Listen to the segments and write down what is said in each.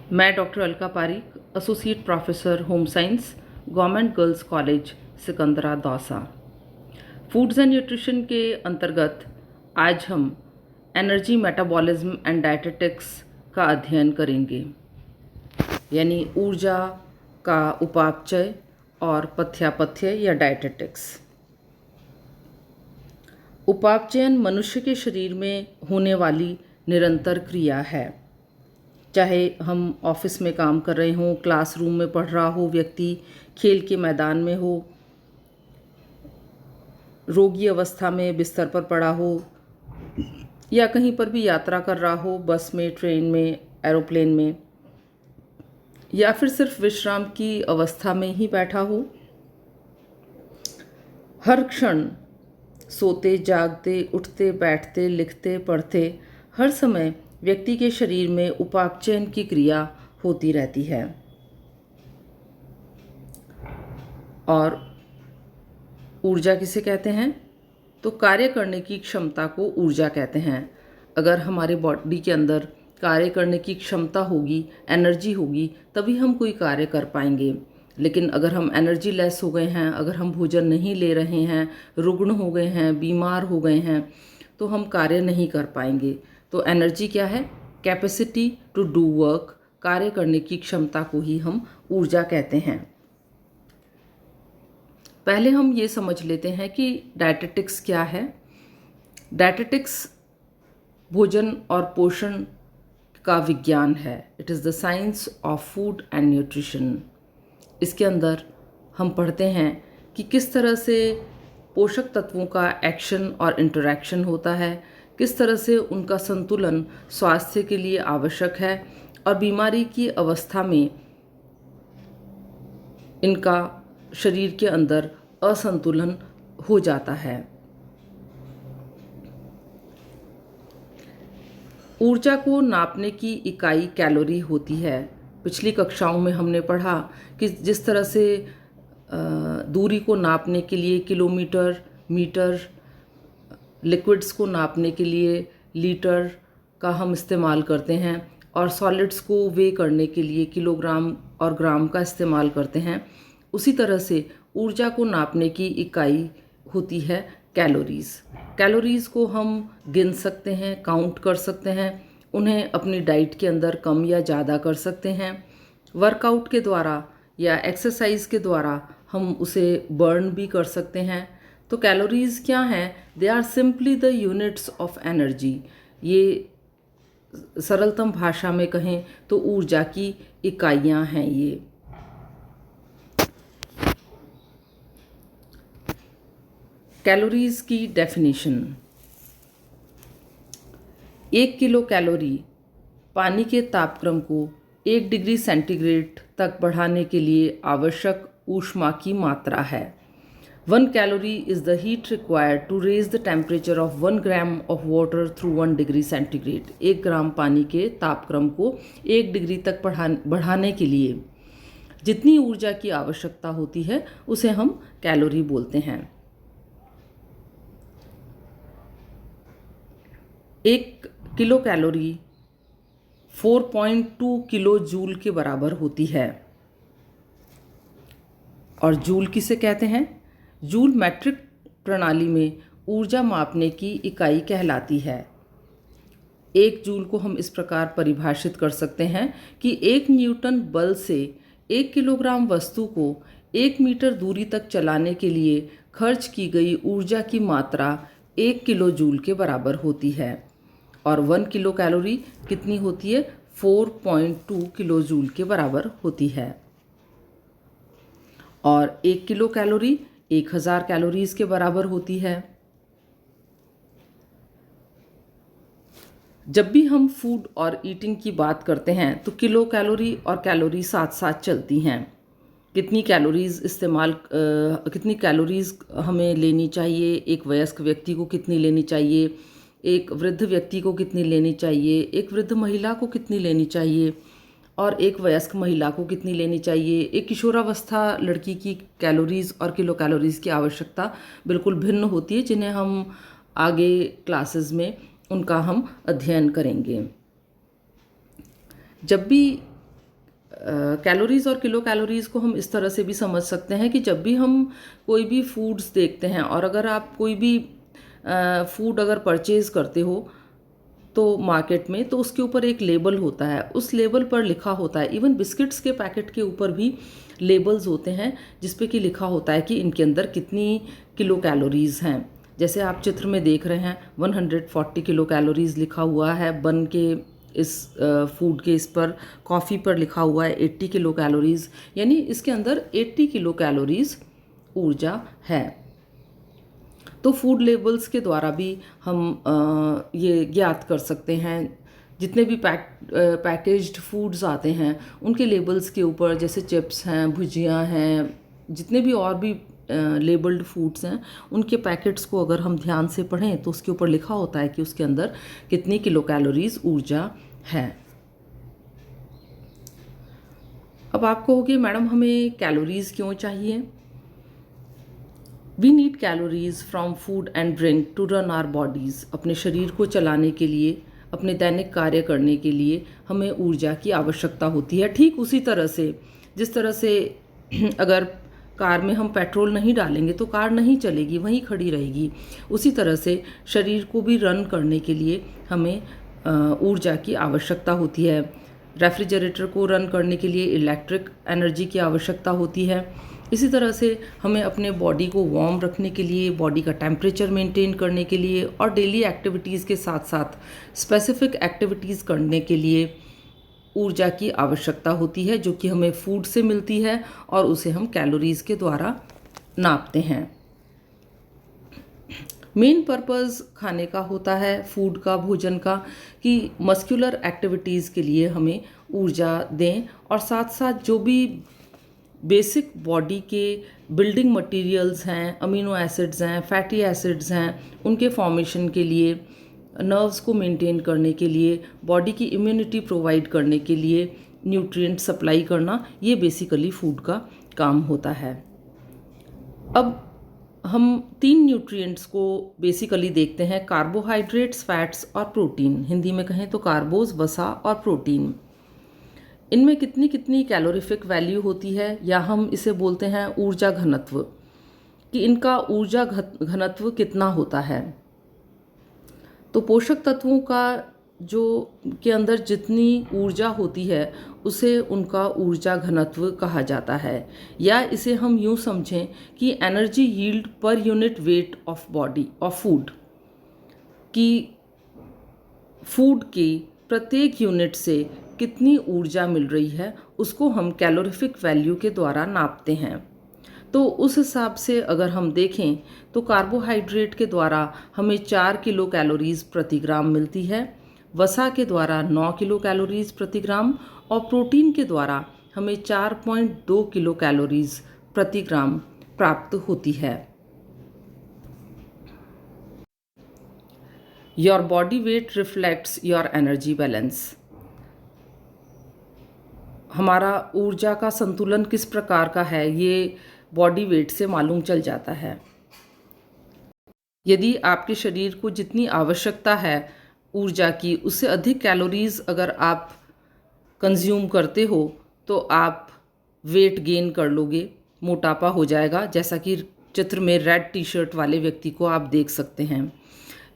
मैं doctor Alka Pareek, associate professor home science, government girls college Sikandra Dausa. Foods and nutrition के अंतर्गत आज हम एनर्जी मेटाबॉलिज्म एंड डायटेटिक्स का अध्ययन करेंगे, यानी ऊर्जा का उपापचय और पथ्यापथ्य या डायटेटिक्स। उपापचयन मनुष्य के शरीर में होने वाली निरंतर क्रिया है। चाहे हम ऑफिस में काम कर रहे हों, क्लासरूम में पढ़ रहा हो व्यक्ति, खेल के मैदान में हो, रोगी अवस्था में बिस्तर पर पड़ा हो, या कहीं पर भी यात्रा कर रहा हो, बस में, ट्रेन में, एरोप्लेन में, या फिर सिर्फ विश्राम की अवस्था में ही बैठा हो, हर क्षण सोते जागते, उठते बैठते, लिखते पढ़ते, हर समय व्यक्ति के शरीर में उपापचयन की क्रिया होती रहती है। और ऊर्जा किसे कहते हैं? तो कार्य करने की क्षमता को ऊर्जा कहते हैं। अगर हमारे बॉडी के अंदर कार्य करने की क्षमता होगी, एनर्जी होगी, तभी हम कोई कार्य कर पाएंगे। लेकिन अगर हम एनर्जी लेस हो गए हैं, अगर हम भोजन नहीं ले रहे हैं, रुग्ण हो गए हैं, बीमार हो गए हैं, तो हम कार्य नहीं कर पाएंगे। तो एनर्जी क्या है? कैपेसिटी टू डू वर्क, कार्य करने की क्षमता को ही हम ऊर्जा कहते हैं। पहले हम ये समझ लेते हैं कि डायटेटिक्स क्या है। डायटेटिक्स भोजन और पोषण का विज्ञान है। It is the science of food and nutrition. इसके अंदर हम पढ़ते हैं कि किस तरह से पोषक तत्वों का एक्शन और इंटरैक्शन होता है, किस तरह से उनका संतुलन स्वास्थ्य के लिए आवश्यक है, और बीमारी की अवस्था में इनका शरीर के अंदर असंतुलन हो जाता है। ऊर्जा को नापने की इकाई कैलोरी होती है। पिछली कक्षाओं में हमने पढ़ा कि जिस तरह से दूरी को नापने के लिए किलोमीटर, मीटर, लिक्विड्स को नापने के लिए लीटर का हम इस्तेमाल करते हैं, और सॉलिड्स को वे करने के लिए किलोग्राम और ग्राम का इस्तेमाल करते हैं, उसी तरह से ऊर्जा को नापने की इकाई होती है कैलोरीज़। कैलोरीज़ को हम गिन सकते हैं, काउंट कर सकते हैं, उन्हें अपनी डाइट के अंदर कम या ज़्यादा कर सकते हैं। वर्कआउट के द्वारा या एक्सरसाइज के द्वारा हम उसे बर्न भी कर सकते हैं। तो कैलोरीज़ क्या हैं? They are simply the units of energy. ये सरलतम भाषा में कहें तो ऊर्जा की इकाइयाँ हैं ये। कैलोरीज़ की डेफिनेशन। 1 किलो कैलोरी पानी के तापक्रम को 1 डिग्री सेंटीग्रेड तक बढ़ाने के लिए आवश्यक ऊष्मा की मात्रा है। 1 calorie is the heat required to raise the temperature of 1 gram of water through 1 degree centigrade. 1 gram पानी के तापक्रम को 1 डिग्री तक बढ़ाने के लिए जितनी ऊर्जा की आवश्यकता होती है उसे हम कैलोरी बोलते हैं। 1 किलो कैलोरी 4.2 किलो जूल के बराबर होती है। और जूल किसे कहते हैं? जूल मैट्रिक प्रणाली में ऊर्जा मापने की इकाई कहलाती है। 1 जूल को हम इस प्रकार परिभाषित कर सकते हैं कि 1 न्यूटन बल से 1 किलोग्राम वस्तु को 1 मीटर दूरी तक चलाने के लिए खर्च की गई ऊर्जा की मात्रा 1 किलो जूल के बराबर होती है। और 1 किलो कैलोरी कितनी होती है? 4.2 किलो जूल के बराबर होती है। और 1 किलो कैलोरी 1000 कैलोरीज के बराबर होती है। जब भी हम फूड और ईटिंग की बात करते हैं तो किलो कैलोरी और कैलोरी साथ साथ चलती हैं। कितनी कैलोरीज हमें लेनी चाहिए, एक वयस्क व्यक्ति को कितनी लेनी चाहिए, एक वृद्ध व्यक्ति को कितनी लेनी चाहिए, एक वृद्ध महिला को कितनी लेनी चाहिए, और एक वयस्क महिला को कितनी लेनी चाहिए। एक किशोरावस्था लड़की की कैलोरीज़ और किलो कैलोरीज़ की आवश्यकता बिल्कुल भिन्न होती है, जिन्हें हम आगे क्लासेस में उनका हम अध्ययन करेंगे। जब भी कैलोरीज़ और किलो कैलोरीज़ को हम इस तरह से भी समझ सकते हैं कि जब भी हम कोई भी फूड्स देखते हैं और अगर आप कोई भी फूड अगर परचेज़ करते हो तो मार्केट में, तो उसके ऊपर एक लेबल होता है, उस लेबल पर लिखा होता है, इवन बिस्किट्स के पैकेट के ऊपर भी लेबल्स होते हैं जिस पे कि लिखा होता है कि इनके अंदर कितनी किलो कैलोरीज़ हैं। जैसे आप चित्र में देख रहे हैं 140 किलो कैलोरीज़ लिखा हुआ है, बन के इस फूड के इस पर, कॉफ़ी पर लिखा हुआ है 80 किलो कैलोरीज़, यानी इसके अंदर 80 किलो कैलोरीज़ ऊर्जा है। तो फूड लेबल्स के द्वारा भी हम ये ज्ञात कर सकते हैं। जितने भी पैकेज्ड फूड्स आते हैं उनके लेबल्स के ऊपर, जैसे चिप्स हैं, भुजिया हैं, जितने भी और भी लेबल्ड फूड्स हैं, उनके पैकेट्स को अगर हम ध्यान से पढ़ें तो उसके ऊपर लिखा होता है कि उसके अंदर कितनी किलो कैलोरीज ऊर्जा है। अब आप कहोगे मैडम हमें कैलोरीज क्यों चाहिए? We need calories from food and drink to run our bodies. अपने शरीर को चलाने के लिए, अपने दैनिक कार्य करने के लिए हमें ऊर्जा की आवश्यकता होती है। ठीक उसी तरह से जिस तरह से अगर कार में हम पेट्रोल नहीं डालेंगे तो कार नहीं चलेगी, वहीं खड़ी रहेगी। उसी तरह से शरीर को भी रन करने के लिए हमें ऊर्जा की आवश्यकता होती है। रेफ्रिजरेटर को रन करने के लिए इलेक्ट्रिक एनर्जी की आवश्यकता होती है। इसी तरह से हमें अपने बॉडी को वार्म रखने के लिए, बॉडी का टेम्परेचर मेंटेन करने के लिए और डेली एक्टिविटीज़ के साथ साथ स्पेसिफिक एक्टिविटीज़ करने के लिए ऊर्जा की आवश्यकता होती है, जो कि हमें फूड से मिलती है और उसे हम कैलोरीज़ के द्वारा नापते हैं। मेन पर्पस खाने का होता है, फूड का, भोजन का, कि मस्कुलर एक्टिविटीज़ के लिए हमें ऊर्जा दें और साथ साथ जो भी बेसिक बॉडी के बिल्डिंग मटेरियल्स हैं, अमीनो एसिड्स हैं, फैटी एसिड्स हैं, उनके फॉर्मेशन के लिए, नर्व्स को मेंटेन करने के लिए, बॉडी की इम्यूनिटी प्रोवाइड करने के लिए न्यूट्रिएंट सप्लाई करना, ये बेसिकली फूड का काम होता है। अब हम 3 न्यूट्रिएंट्स को बेसिकली देखते हैं, कार्बोहाइड्रेट्स, फैट्स और प्रोटीन। हिंदी में कहें तो कार्बोज, वसा और प्रोटीन। इनमें कितनी कितनी कैलोरीफिक वैल्यू होती है, या हम इसे बोलते हैं ऊर्जा घनत्व, कि इनका ऊर्जा घनत्व कितना होता है। तो पोषक तत्वों का जो के अंदर जितनी ऊर्जा होती है उसे उनका ऊर्जा घनत्व कहा जाता है, या इसे हम यूँ समझें कि energy yield per unit weight of body of food, कि फूड की प्रत्येक यूनिट से कितनी ऊर्जा मिल रही है उसको हम कैलोरीफिक वैल्यू के द्वारा नापते हैं। तो उस हिसाब से अगर हम देखें तो कार्बोहाइड्रेट के द्वारा हमें 4 किलो कैलोरीज प्रति ग्राम मिलती है, वसा के द्वारा 9 किलो कैलोरीज प्रति ग्राम और प्रोटीन के द्वारा हमें 4.2 किलो कैलोरीज प्रति ग्राम प्राप्त होती है। Your body weight reflects your energy balance. हमारा ऊर्जा का संतुलन किस प्रकार का है ये बॉडी वेट से मालूम चल जाता है। यदि आपके शरीर को जितनी आवश्यकता है ऊर्जा की, उससे अधिक कैलोरीज अगर आप कंज्यूम करते हो तो आप वेट गेन कर लोगे, मोटापा हो जाएगा, जैसा कि चित्र में रेड टी शर्ट वाले व्यक्ति को आप देख सकते हैं।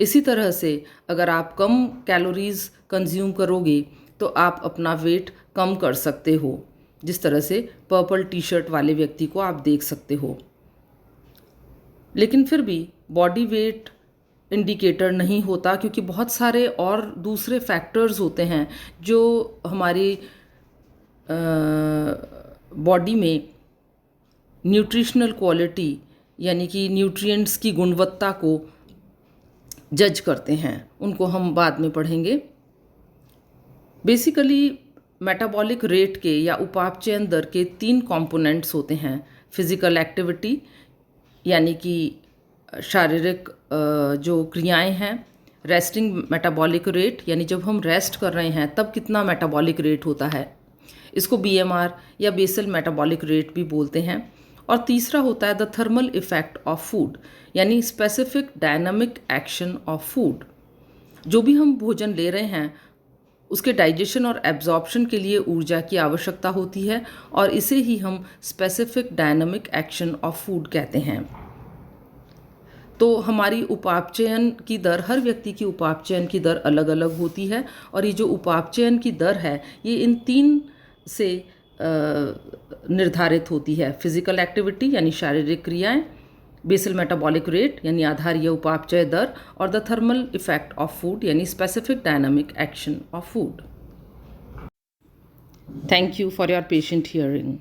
इसी तरह से अगर आप कम कैलोरीज कंज्यूम करोगे तो आप अपना वेट कम कर सकते हो, जिस तरह से पर्पल टी शर्ट वाले व्यक्ति को आप देख सकते हो। लेकिन फिर भी बॉडी वेट इंडिकेटर नहीं होता, क्योंकि बहुत सारे और दूसरे फैक्टर्स होते हैं जो हमारी बॉडी में न्यूट्रिशनल क्वालिटी यानी कि न्यूट्रिएंट्स की गुणवत्ता को जज करते हैं। उनको हम बाद में पढ़ेंगे। बेसिकली मेटाबॉलिक रेट के या उपापचयन दर के 3 कंपोनेंट्स होते हैं। फिज़िकल एक्टिविटी यानी कि शारीरिक जो क्रियाएं हैं, रेस्टिंग मेटाबॉलिक रेट यानी जब हम रेस्ट कर रहे हैं तब कितना मेटाबॉलिक रेट होता है, इसको BMR या बेसल मेटाबॉलिक रेट भी बोलते हैं। और तीसरा होता है the thermal effect of food यानी specific dynamic action of food. जो भी हम भोजन ले रहे हैं उसके डाइजेशन और एब्जॉर्प्शन के लिए ऊर्जा की आवश्यकता होती है और इसे ही हम specific dynamic action of food कहते हैं। तो हमारी उपापचयन की दर, हर व्यक्ति की उपापचयन की दर अलग अलग होती है और ये जो उपापचयन की दर है ये इन 3 से निर्धारित होती है। फिजिकल एक्टिविटी यानी शारीरिक क्रियाएं, बेसल मेटाबॉलिक रेट यानी आधारीय उपापचय दर, और the thermal effect of food यानी specific dynamic action of food. Thank you for your patient hearing.